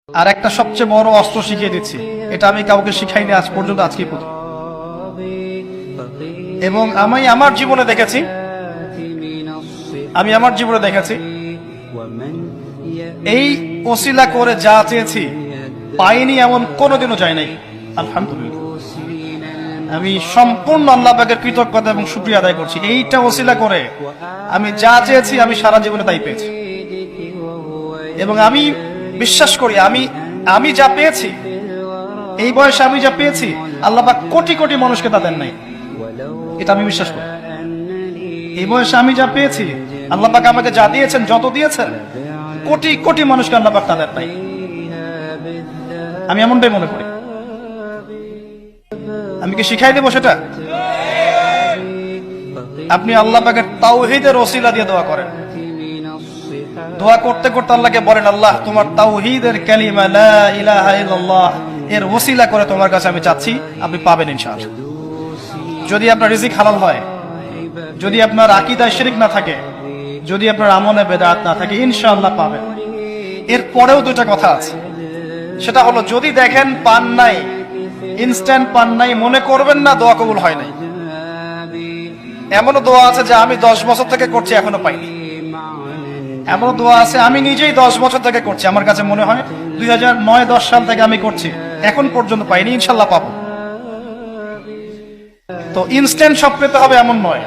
আর একটা সবচেয়ে বড় অস্ত্র শিখিয়ে দিচ্ছি, এটা আমি কাউকে শিখাইনি আজ পর্যন্ত, আজকে প্রথম। এবং আমি আমার জীবনে দেখেছি, এই ওসিলা করে যা চেয়েছি পাইনি এমন কোনোদিনও যায় নাই। আলহামদুলিল্লাহ, আমি সম্পূর্ণ আল্লাহ পাকের কৃতজ্ঞতা এবং শুকরিয়া আদায় করছি। এইটা ওসিলা করে আমি যা চেয়েছি আমি সারা জীবনে তাই পেয়েছি। এবং আমি বিশ্বাস করি আমি যা পেয়েছি, এই বয়সে আমি যা পেয়েছি, আল্লাহ পাক কোটি কোটি মানুষকে তা দেন নাই। এটা আমি বিশ্বাস করি। এই বয়সে আমি যা পেয়েছি, আল্লাহ পাক আমাকে যা দিয়েছেন, যত দিয়েছেন, কোটি কোটি মানুষকে আল্লাহ পাক তা দেন নাই। আমি এমনটাই মনে করি। আমি কি শিখাই দেবো সেটা? আপনি আল্লাহ পাকের তাওহীদের ওসিলা দিয়ে দোয়া করেন। দোয়া করতে করতে আল্লাহকে বলেন, আল্লাহ তোমার তাওহীদের কালিমা লা ইলাহা ইল্লাল্লাহ এর ওসিলা করে তোমার কাছে আমি চাচ্ছি, আপনি পাবেন ইনশাআল্লাহ। যদি আপনার রিজিক হালাল হয়, যদি আপনার আকীদায় শিরক না থাকে, যদি আপনার আমলে বেদাত না থাকে, ইনশাআল্লাহ পাবেন। এর পরেও দুইটা কথা আছে, সেটা হলো যদি দেখেন পান নাই, ইনস্ট্যান্ট পান নাই, মনে করবেন না দোয়া কবুল হয় নাই। এমনও দোয়া আছে যে আমি 10 বছর থেকে করছি এখনো পাইনি। এমন দোয়া আছে আমি নিজেই 10 বছর থেকে করছি, আমার কাছে মনে হয় 2009-10 সাল থেকে আমি করছি, এখন পর্যন্ত পাইনি, ইনশাল্লাহ পাবো। তো ইনস্ট্যান্ট সব পেতে হবে এমন নয়।